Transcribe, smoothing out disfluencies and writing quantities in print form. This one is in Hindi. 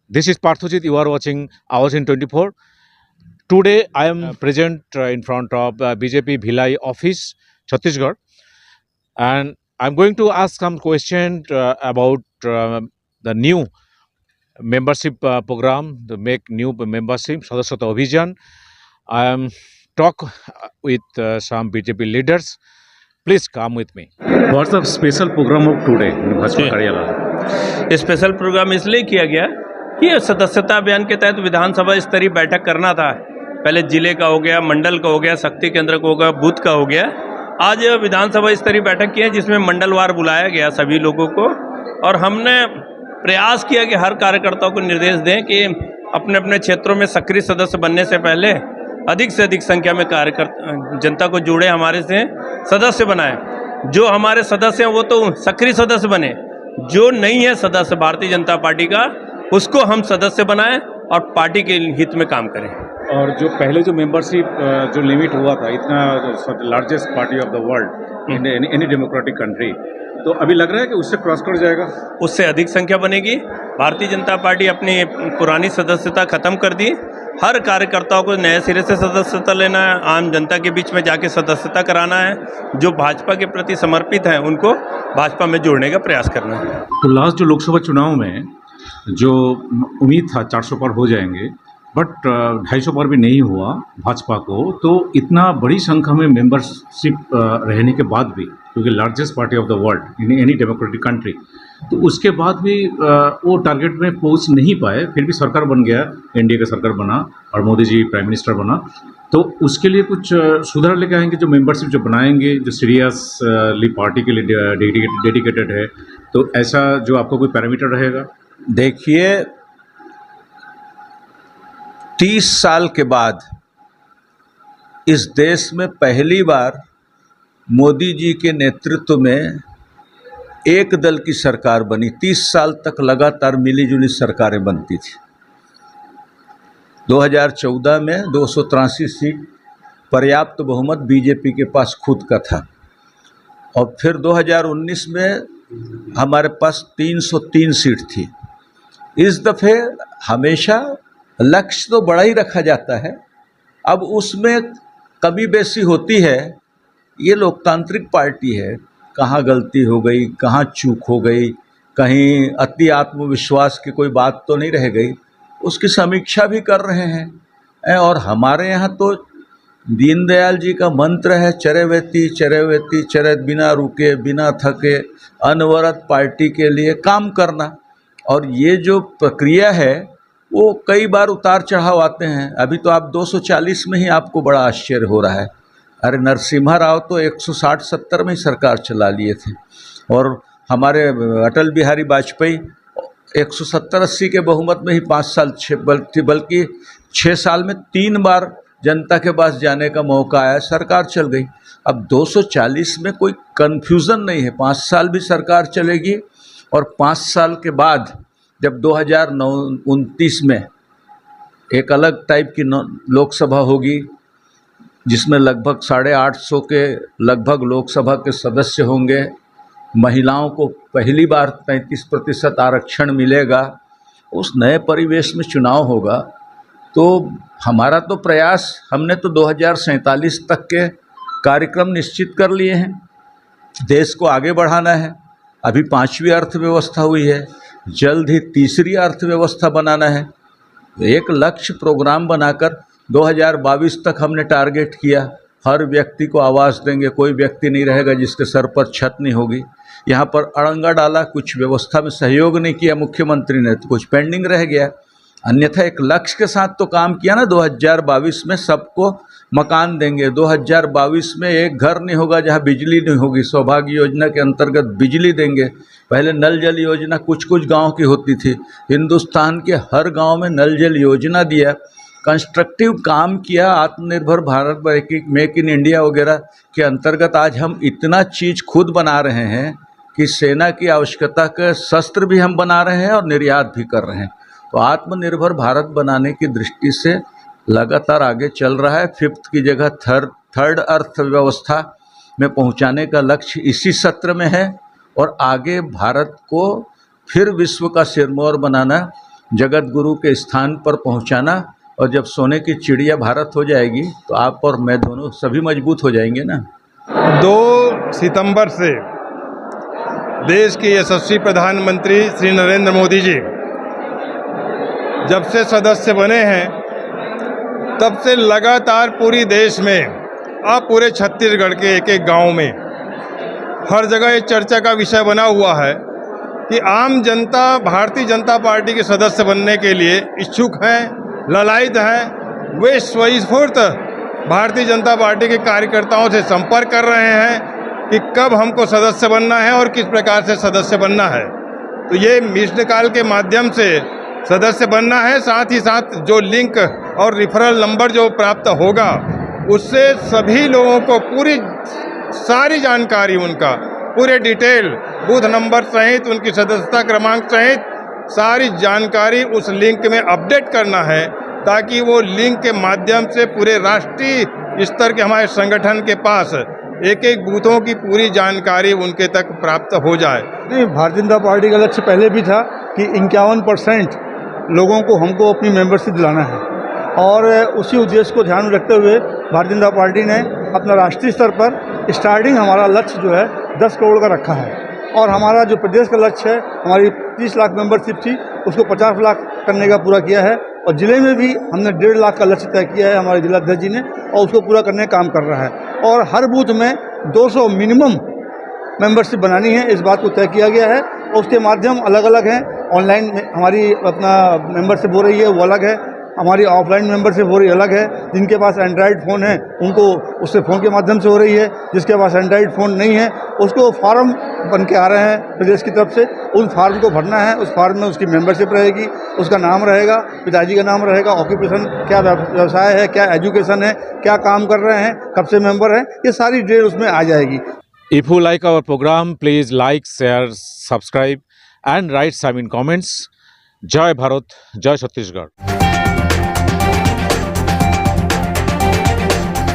This is Parthojit. You are watching Hours in 24. Today I am present in front of BJP Bhilai office, Chhattisgarh, and I'm going to ask some question about the new membership program, the make new membership, Sadashyata Abhijan. I am talk with some BJP leaders. Please come with me. What's the special program of today in Bhajpa Karyalaya? Special programme इसलिए किया गया कि सदस्यता अभियान के तहत विधानसभा स्तरीय बैठक करना था। पहले जिले का हो गया, मंडल का हो गया, शक्ति केंद्र का हो गया, बूथ का हो गया। आज विधानसभा स्तरीय बैठक की है जिसमें मंडलवार बुलाया गया सभी लोगों को, और हमने प्रयास किया कि हर कार्यकर्ताओं को निर्देश दें कि अपने अपने क्षेत्रों में सक्रिय सदस्य बनने से पहले अधिक से अधिक संख्या में कार्यकर्ता जनता को जोड़े, हमारे से सदस्य बनाएं। जो हमारे सदस्य हैं वो तो सक्रिय सदस्य बने, जो नहीं है सदस्य भारतीय जनता पार्टी का उसको हम सदस्य बनाएं और पार्टी के हित में काम करें। और जो पहले जो मेंबरशिप जो लिमिट हुआ था, इतना largest party of the world in any democratic country, तो अभी लग रहा है कि उससे क्रॉस कर जाएगा, उससे अधिक संख्या बनेगी। भारतीय जनता पार्टी अपनी पुरानी सदस्यता खत्म कर दी। हर कार्यकर्ताओं को नए सिरे से सदस्यता लेना है, आम जनता के बीच में जाके सदस्यता कराना है। जो भाजपा के प्रति समर्पित हैं उनको भाजपा में जोड़ने का प्रयास करना है। तो लास्ट जो लोकसभा चुनाव में जो उम्मीद था 400 पर हो जाएंगे, बट 250 पर भी नहीं हुआ भाजपा को, तो इतना बड़ी संख्या में मेंबरशिप रहने के बाद भी, क्योंकि largest party of the world in any democratic country, तो उसके बाद भी वो टारगेट में पहुंच नहीं पाए। फिर भी सरकार बन गया, एनडीए का सरकार बना और मोदी जी प्राइम मिनिस्टर बना। तो उसके लिए कुछ सुधार लेके आएंगे, जो मेंबरशिप जो बनाएंगे, जो सीरियसली पार्टी के लिए डेडिकेटेड है, तो ऐसा जो आपको कोई पैरामीटर रहेगा? देखिए, 30 साल के बाद इस देश में पहली बार मोदी जी के नेतृत्व में एक दल की सरकार बनी। 30 साल तक लगातार मिलीजुली सरकारें बनती थी। 2014 में 283 सीट पर्याप्त बहुमत बीजेपी के पास खुद का था, और फिर 2019 में हमारे पास 303 सीट थी। इस दफ़े हमेशा लक्ष्य तो बड़ा ही रखा जाता है, अब उसमें कमी बेसी होती है। ये लोकतांत्रिक पार्टी है, कहाँ गलती हो गई, कहाँ चूक हो गई, कहीं अति आत्मविश्वास की कोई बात तो नहीं रह गई, उसकी समीक्षा भी कर रहे हैं। और हमारे यहाँ तो दीनदयाल जी का मंत्र है, चरैवेति चरैवेति चरैत, बिना रुके बिना थके अनवरत पार्टी के लिए काम करना। और ये जो प्रक्रिया है वो कई बार उतार चढ़ाव आते हैं। अभी तो आप 240 में ही आपको बड़ा आश्चर्य हो रहा है। अरे नरसिम्हा राव तो 160-70 में ही सरकार चला लिए थे, और हमारे अटल बिहारी वाजपेयी 170-80 के बहुमत में ही 5 साल बल्कि 6 साल में 3 बार जनता के पास जाने का मौका आया, सरकार चल गई। अब 240 में कोई कन्फ्यूज़न नहीं है, 5 साल भी सरकार चलेगी, और 5 साल के बाद जब 2029 में एक अलग टाइप की लोकसभा होगी, जिसमें लगभग 850 के लगभग लोकसभा के सदस्य होंगे, महिलाओं को पहली बार 33% आरक्षण मिलेगा, उस नए परिवेश में चुनाव होगा। तो हमारा तो प्रयास, हमने तो 2047 तक के कार्यक्रम निश्चित कर लिए हैं। देश को आगे बढ़ाना है। अभी 5वीं अर्थव्यवस्था हुई है, जल्द ही तीसरी अर्थव्यवस्था बनाना है। एक लक्ष्य प्रोग्राम बनाकर 2022 तक हमने टारगेट किया, हर व्यक्ति को आवास देंगे, कोई व्यक्ति नहीं रहेगा जिसके सर पर छत नहीं होगी। यहाँ पर अड़ंगा डाला, कुछ व्यवस्था में सहयोग नहीं किया मुख्यमंत्री ने, तो कुछ पेंडिंग रह गया। अन्यथा एक लक्ष्य के साथ तो काम किया ना, 2022 में सबको मकान देंगे, 2022 में एक घर नहीं होगा जहाँ बिजली नहीं होगी, सौभाग्य योजना के अंतर्गत बिजली देंगे। पहले नल जल योजना कुछ कुछ गांव की होती थी, हिंदुस्तान के हर गांव में नल जल योजना दिया, कंस्ट्रक्टिव काम किया। आत्मनिर्भर भारत, मेक इन इंडिया वगैरह के अंतर्गत आज हम इतना चीज़ खुद बना रहे हैं कि सेना की आवश्यकता के शस्त्र भी हम बना रहे हैं और निर्यात भी कर रहे हैं। तो आत्मनिर्भर भारत बनाने की दृष्टि से लगातार आगे चल रहा है। 5th की जगह थर्ड अर्थव्यवस्था में पहुंचाने का लक्ष्य इसी सत्र में है, और आगे भारत को फिर विश्व का सिरमौर बनाना जगत गुरु के स्थान पर पहुंचाना। और जब सोने की चिड़िया भारत हो जाएगी तो आप और मैं दोनों सभी मजबूत हो जाएंगे ना। 2 सितंबर से देश के यशस्वी प्रधानमंत्री श्री नरेंद्र मोदी जी जब से सदस्य बने हैं तब से लगातार पूरी देश में, अब पूरे छत्तीसगढ़ के एक एक गांव में हर जगह ये चर्चा का विषय बना हुआ है कि आम जनता भारतीय जनता पार्टी के सदस्य बनने के लिए इच्छुक हैं, ललायित हैं। वे स्वस्फूर्त भारतीय जनता पार्टी के कार्यकर्ताओं से संपर्क कर रहे हैं कि कब हमको सदस्य बनना है और किस प्रकार से सदस्य बनना है। तो ये मिस्ड कॉल के माध्यम से सदस्य बनना है। साथ ही साथ जो लिंक और रेफरल नंबर जो प्राप्त होगा उससे सभी लोगों को पूरी सारी जानकारी, उनका पूरे डिटेल, बूथ नंबर सहित उनकी सदस्यता क्रमांक सहित सारी जानकारी उस लिंक में अपडेट करना है, ताकि वो लिंक के माध्यम से पूरे राष्ट्रीय स्तर के हमारे संगठन के पास एक एक बूथों की पूरी जानकारी उनके तक प्राप्त हो जाए। नहीं, भारतीय जनता पार्टी का लक्ष्य पहले भी था कि 51% लोगों को हमको अपनी मेंबरशिप दिलाना है, और उसी उद्देश्य को ध्यान में रखते हुए भारतीय जनता पार्टी ने अपना राष्ट्रीय स्तर पर स्टार्टिंग हमारा लक्ष्य जो है 10 करोड़ का रखा है। और हमारा जो प्रदेश का लक्ष्य है, हमारी 30 लाख मेंबरशिप थी, उसको 50 लाख करने का पूरा किया है। और ज़िले में भी हमने 1.5 लाख का लक्ष्य तय किया है हमारे जिलाध्यक्ष जी ने, और उसको पूरा करने का काम कर रहा है। और हर बूथ में 200 मिनिमम मेंबरशिप बनानी है, इस बात को तय किया गया है। और उसके माध्यम अलग अलग हैं। ऑनलाइन हमारी अपना मेंबरशिप हो रही है, वो अलग है। हमारी ऑफलाइन मेंबरशिप हो रही अलग है। जिनके पास एंड्रॉयड फ़ोन है उनको उससे फ़ोन के माध्यम से हो रही है। जिसके पास एंड्रॉयड फ़ोन नहीं है उसको फॉर्म बन के आ रहे हैं प्रदेश की तरफ से, उस फार्म को भरना है। उस फार्म में उसकी मेंबरशिप रहेगी, उसका नाम रहेगा, पिताजी का नाम रहेगा, ऑक्यूपेशन क्या व्यवसाय है, क्या एजुकेशन है, क्या काम कर रहे हैं, कब से मेंबर हैं, ये सारी डिटेल उसमें आ जाएगी। If you like our program, please like, share, subscribe and write some in comments. Jai Bharat, Jai Chhattisgarh.